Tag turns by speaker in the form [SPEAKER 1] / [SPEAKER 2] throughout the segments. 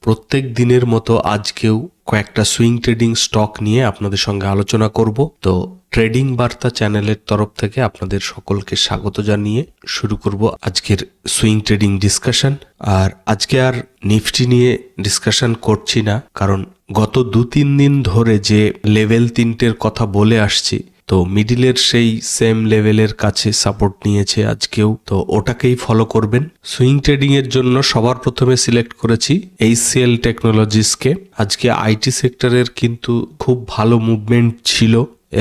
[SPEAKER 1] প্রত্যেক দিনের মতো আজকেও কয়েকটা সুইং ট্রেডিং স্টক নিয়ে আপনাদের সঙ্গে আলোচনা করব। তো ট্রেডিং বার্তা চ্যানেলের তরফ থেকে আপনাদের সকলকে স্বাগত জানিয়ে শুরু করব আজকের সুইং ট্রেডিং ডিসকাশন। আর আজকে আর নিফটি নিয়ে ডিসকাশন করছি না, কারণ গত 2-3 দিন ধরে যে লেভেল 3টের কথা বলে আসছি, তো মিডিলের সেই সেম লেভেলের কাছে সাপোর্ট নিয়েছে আজকেও, তো ওটাকেই ফলো করবেন। সুইং ট্রেডিং এর জন্য সবার প্রথমে সিলেক্ট করেছি HCL টেকনোলজিসকে। আজকে আইটি সেক্টরের কিন্তু খুব ভালো মুভমেন্ট ছিল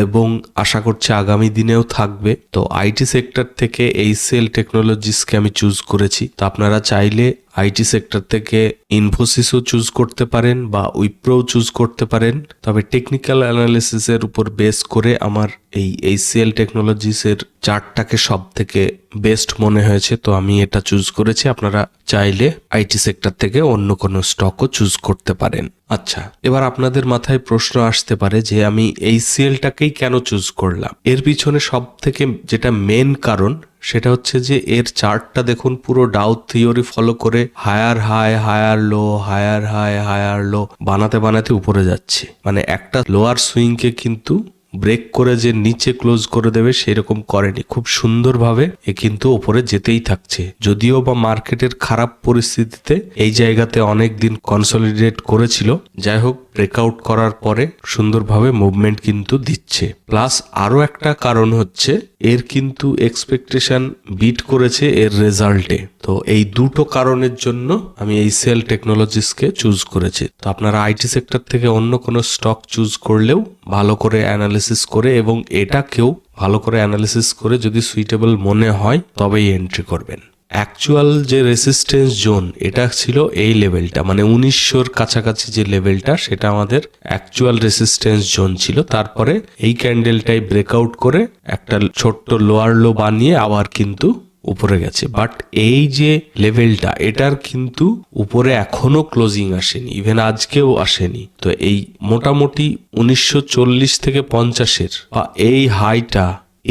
[SPEAKER 1] এবং আশা করছি আগামী দিনেও থাকবে। তো আইটি সেক্টর থেকে HCL টেকনোলজিসকে আমি চুজ করেছি। তো আপনারা চাইলে আইটি সেক্টর থেকে ইনফোসিসও চুজ করতে পারেন বা উইপ্রোও চুজ করতে পারেন, তবে টেকনিক্যাল অ্যানালিসিসের উপর বেস করে আমার এই HCL টেকনোলজিসের চার্টটাকে সব থেকে বেস্ট মনে হয়েছে, তো আমি এটা চুজ করেছি। আপনারা চাইলে আইটি সেক্টর থেকে অন্য কোনো স্টকও চুজ করতে পারেন। আচ্ছা, এবার আপনাদের মাথায় প্রশ্ন আসতে পারে যে আমি HCLটাকেই কেন চুজ করলাম। এর পিছনে সব থেকে যেটা মেন কারণ, সেটা হচ্ছে যে এর চার্টটা দেখুন, পুরো ডাউ থিওরি ফলো করে higher high higher low higher high higher low বানাতে বানাতে উপরে যাচ্ছে। মানে একটা লোয়ার সুইংকে কিন্তু ব্রেক করে যে নিচে ক্লোজ করে দেবে সেরকম করেনি, খুব সুন্দরভাবে এ কিন্তু ওপরে যেতেই থাকছে। যদিও বা মার্কেটের খারাপ পরিস্থিতিতে এই জায়গাতে অনেক দিন কনসলিডেট করেছিল, যাই হোক ব্রেকআউট করার পরে সুন্দরভাবে মুভমেন্ট কিন্তু দিচ্ছে। প্লাস আরো একটা কারণ হচ্ছে এর কিন্তু এক্সপেকটেশন বিট করেছে এর রেজাল্টে। তো এই দুটো কারণের জন্য আমি HCL টেকনোলজিসকে চুজ করেছি। তো আপনারা আইটি সেক্টর থেকে অন্য কোনো স্টক চুজ করলেও ভালো করে অ্যানালিসিস করে এবং এটাকেও ভালো করে অ্যানালিসিস করে যদি সুইটেবল মনে হয় তবেই এন্ট্রি করবেন। অ্যাকচুয়াল যে রেসিস্টেন্স জোন এটা ছিল এই লেভেলটা, মানে 1900-র কাছাকাছি যে লেভেলটা, সেটা আমাদের অ্যাকচুয়াল রেসিস্টেন্স জোন ছিল। তারপরে এই ক্যান্ডেলটাই ব্রেকআউট করে একটা ছোট্ট লোয়ার লো বানিয়ে আবার কিন্তু উপরে গেছে। বাট এই যে লেভেলটা, এটার কিন্তু উপরে এখনো ক্লোজিং আসেনি, ইভেন আজকেও আসেনি। তো এই মোটামুটি 1940 থেকে 50-এর বা এই হাইটা,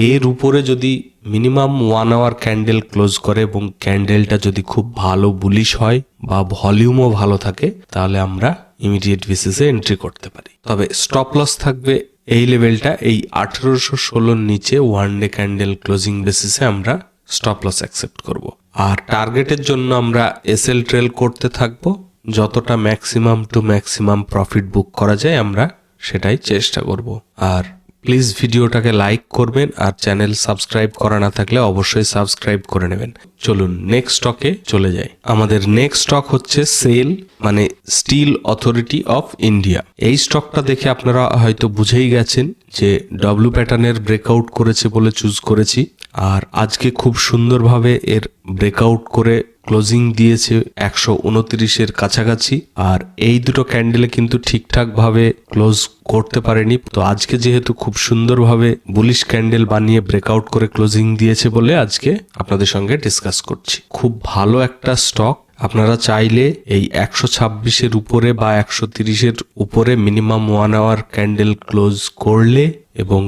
[SPEAKER 1] এর উপরে যদি মিনিমাম 1 আওয়ার ক্যান্ডেল ক্লোজ করে এবং ক্যান্ডেলটা যদি খুব ভালো বুলিশ হয় বা ভলিউমও ভালো থাকে, তাহলে আমরা ইমিডিয়েট বেসিসে এন্ট্রি করতে পারি। তবে স্টপ লস থাকবে এই লেভেলটা, এই 1816-র নিচে 1 ডে ক্যান্ডেল ক্লোজিং বেসিসে আমরা স্টপ লস অ্যাকসেপ্ট করব। আর টার্গেটের জন্য আমরা SL ট্রেল করতে থাকবো। যতটা maximum to maximum profit book করা যায় আমরা সেটাই চেষ্টা করব। আর প্লিজ ভিডিওটাকে লাইক করবেন, আর চ্যানেল সাবস্ক্রাইব করা না থাকলে অবশ্যই সাবস্ক্রাইব করে নেবেন। চলুন নেক্সট স্টকে চলে যাই। আমাদের নেক্সট স্টক হচ্ছে সেল, মানে স্টিল অথরিটি অফ ইন্ডিয়া। এই স্টকটা দেখে আপনারা হয়তো বুঝেই গেছেন যে ডব্লিউ প্যাটার্নের ব্রেকআউট করেছে বলে চুজ করেছি। আর আজকে খুব সুন্দরভাবে এর ব্রেকআউট করে ক্লোজিং দিয়েছে 129-এর কাছাকাছি। আর এই দুটো ক্যান্ডেলে কিন্তু ঠিকঠাক ভাবে ক্লোজ করতে পারেনি। তো আজকে যেহেতু খুব সুন্দরভাবে বুলিশ ক্যান্ডেল বানিয়ে ব্রেকআউট করে ক্লোজিং দিয়েছে বলে আজকে আপনাদের সঙ্গে ডিসকাস করছি। খুব ভালো একটা স্টক। আপনারা চাইলে এই 126-এর উপরে বা 130-এর উপরে মিনিমাম 1 আওয়ার ক্যান্ডেল ক্লোজ করলে এবং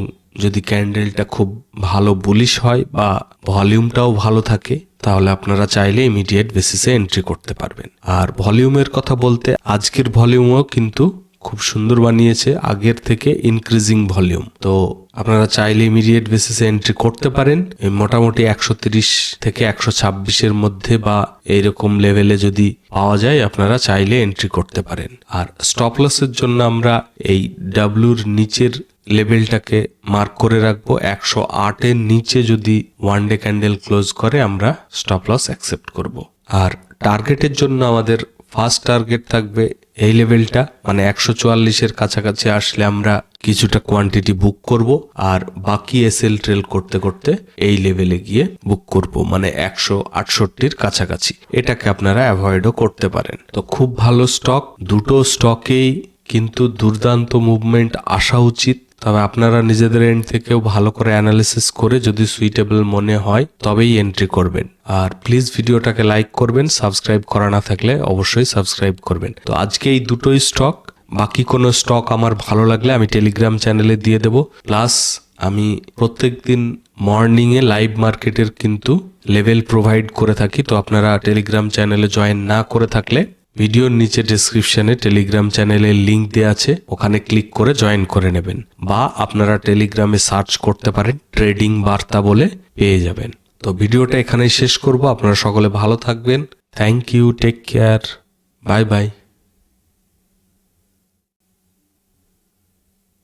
[SPEAKER 1] যদি ক্যান্ডেলটা খুব ভালো বুলিশ হয় বা ভলিউমটাও ভালো থাকে, তাহলে আপনারা চাইলে ইমিডিয়েট বেসিসে এন্ট্রি করতে পারবেন। আর ভলিউমের কথা বলতে আজকের ভলিউমও কিন্তু খুব সুন্দর বানিয়েছে, আগের থেকে ইনক্রিজিং ভলিউম। তো আপনারা চাইলে ইমিডিয়েট বেসিসে এন্ট্রি করতে পারেন। মোটামুটি 130 থেকে 126-এর মধ্যে বা এইরকম লেভেলে যদি পাওয়া যায়, আপনারা চাইলে এন্ট্রি করতে পারেন। আর স্টপ লসের জন্য আমরা এই ডাব্লিউর নিচের লেভেলটাকে মার্ক করে রাখবো। 108-এর নিচে যদি 1 ডে ক্যান্ডেল ক্লোজ করে আমরা স্টপ লস অ্যাকসেপ্ট করব। আর টার্গেটের জন্য আমাদের ফার্স্ট টার্গেট থাকবে এই লেভেলটা, মানে 144-এর কাছাকাছি আসলে আমরা কিছুটা কোয়ান্টিটি বুক করব, আর বাকি SL ট্রেল করতে করতে এই লেভেলে গিয়ে বুক করব, মানে 168-র কাছাকাছি। এটাকে আপনারা অ্যাভয়েডও করতে পারেন। তো খুব ভালো স্টক, দুটো স্টকেই কিন্তু দুর্দান্ত মুভমেন্ট আসা উচিত। তবে আপনারা নিজেদের এন্ড থেকেও ভালো করে অ্যানালিসিস করে যদি সুইটেবল মনে হয় তবেই এন্ট্রি করবেন। আর প্লিজ ভিডিওটাকে লাইক করবেন, সাবস্ক্রাইব করা না থাকলে অবশ্যই সাবস্ক্রাইব করবেন। তো আজকে এই দুটোই স্টক, বাকি কোনো স্টক আমার ভালো লাগলে আমি টেলিগ্রাম চ্যানেলে দিয়ে দেব। প্লাস আমি প্রত্যেক দিন মর্নিংয়ে লাইভ মার্কেটের কিন্তু লেভেল প্রোভাইড করে থাকি। তো আপনারা টেলিগ্রাম চ্যানেলে জয়েন না করে থাকলে ভিডিওর নিচে ডেসক্রিপশনে টেলিগ্রাম চ্যানেলের লিংক দেওয়া আছে, ওখানে ক্লিক করে জয়েন করে নেবেন, বা আপনারা টেলিগ্রামে সার্চ করতে পারেন ট্রেডিং বার্তা বলে, পেয়ে যাবেন। তো ভিডিওটা এখানেই শেষ করব। আপনারা সকলে ভালো থাকবেন। Thank you, take care, bye by.